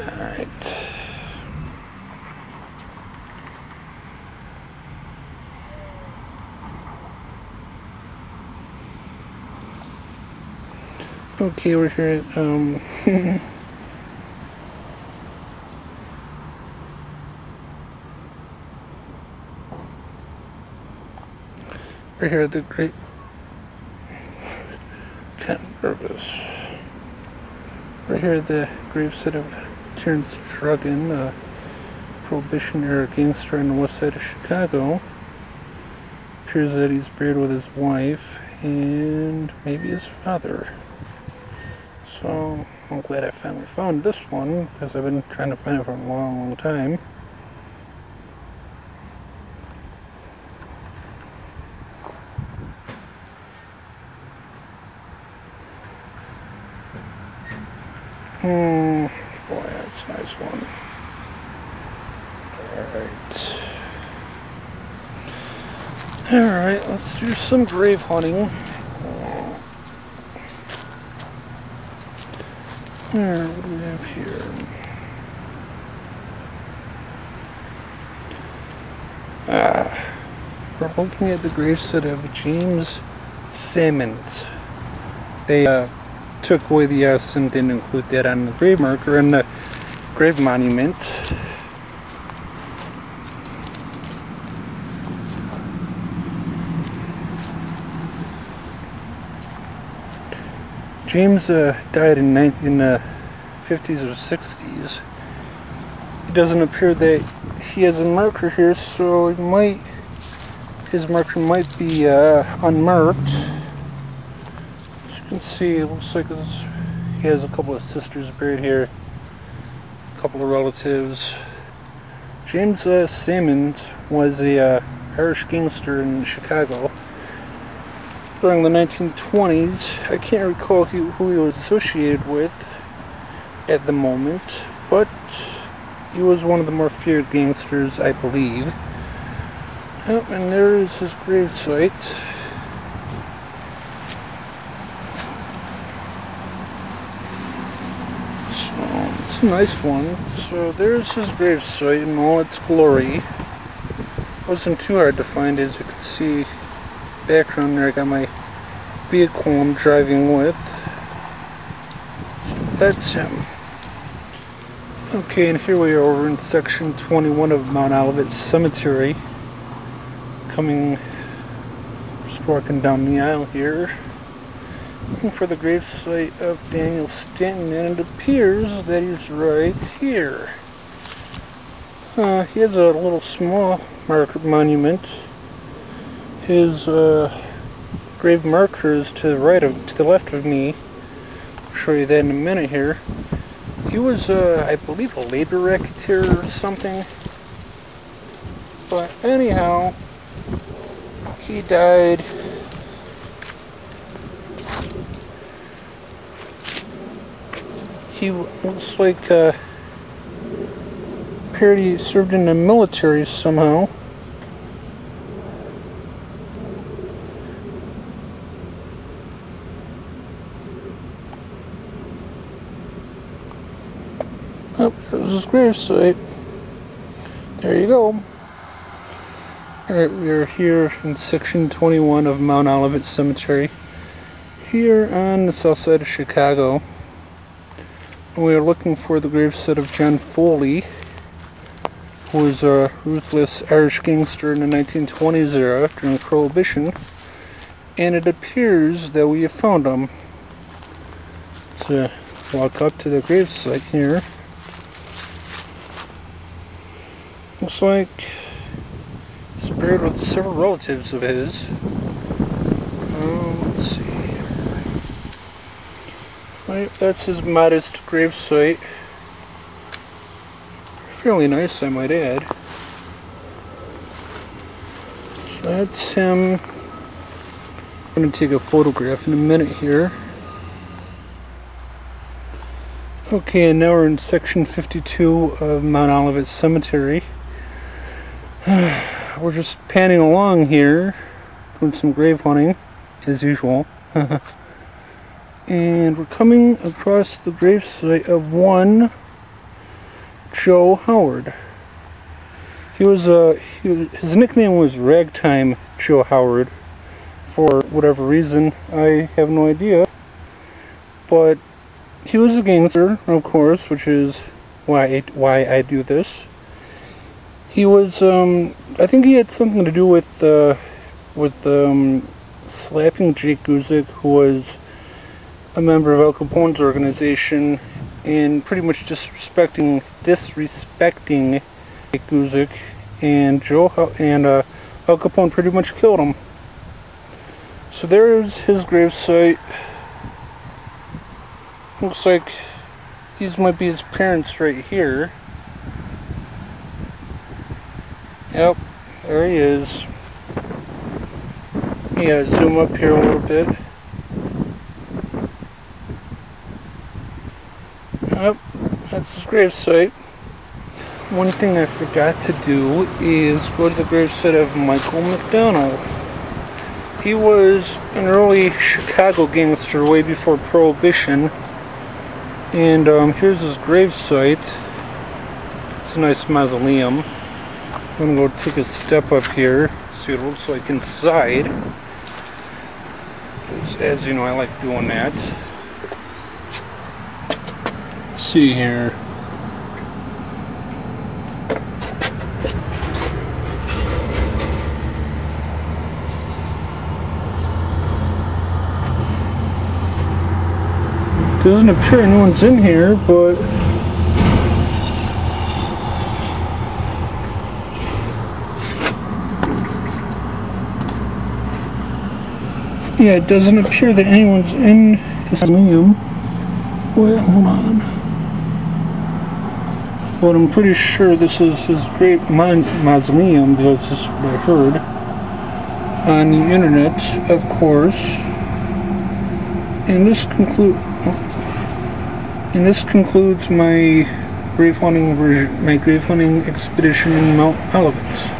Alright. Okay, we're here at, we're here at the great, kind of nervous. We're here at the gravesite of Terrence Drugan, a Prohibition-era gangster on the west side of Chicago. Appears that he's buried with his wife and maybe his father. So I'm glad I finally found this one, because I've been trying to find it for a long, long time. Boy, that's a nice one. Alright, let's do some grave hunting. What do we have here? We're looking at the gravesite of James Simmons. They took away the S and didn't include that on the grave marker and the grave monument. James died in the 50s or 60s. It doesn't appear that he has a marker here, so his marker might be unmarked. As you can see, it looks like he has a couple of sisters buried here, a couple of relatives. James Simmons was a Irish gangster in Chicago during the 1920s. I can't recall who he was associated with at the moment, but he was one of the more feared gangsters, I believe. Yep, and there is his gravesite. So it's a nice one. So there's his gravesite in all its glory. It wasn't too hard to find, as you can see. Background there, I got my vehicle I'm driving with. That's him. Okay, and here we are over in section 21 of Mount Olivet Cemetery. Just walking down the aisle here, looking for the gravesite of Daniel Stanton, and it appears that he's right here. He has a little small monument. His grave marker is to the left of me. I'll show you that in a minute here. He was, I believe, a labor racketeer or something. But anyhow, he died. He looks like appeared he served in the military somehow. Oh, there's his gravesite. There you go. Alright, we are here in section 21 of Mount Olivet Cemetery, here on the south side of Chicago. We are looking for the gravesite of John Foley, who was a ruthless Irish gangster in the 1920s era during Prohibition, and it appears that we have found him. Let's walk up to the gravesite here. Looks like he's buried with several relatives of his. Let's see. Right, that's his modest gravesite. Fairly nice, I might add. So that's him. I'm going to take a photograph in a minute here. Okay, and now we're in section 52 of Mount Olivet Cemetery. We're just panning along here, doing some grave hunting, as usual. And we're coming across the gravesite of one Joe Howard. His nickname was Ragtime Joe Howard for whatever reason. I have no idea. But he was a gangster, of course, which is why I do this. He was, I think he had something to do with slapping Jake Guzik, who was a member of Al Capone's organization, and pretty much disrespecting Jake Guzik, and Al Capone pretty much killed him. So there's his gravesite. Looks like these might be his parents right here. Yep, there he is. Yeah, zoom up here a little bit. Yep, that's his gravesite. One thing I forgot to do is go to the gravesite of Michael McDonald. He was an early Chicago gangster way before Prohibition. And here's his gravesite. It's a nice mausoleum. I'm going to go take a step up here, see what it looks like inside. As you know, I like doing that. Let's see here. Doesn't appear anyone's in here, but yeah, it doesn't appear that anyone's in this mausoleum. Wait, hold on. But I'm pretty sure this is his great mausoleum, because this is what I heard on the internet, of course. And this concludes my grave hunting expedition in Mount Olivet.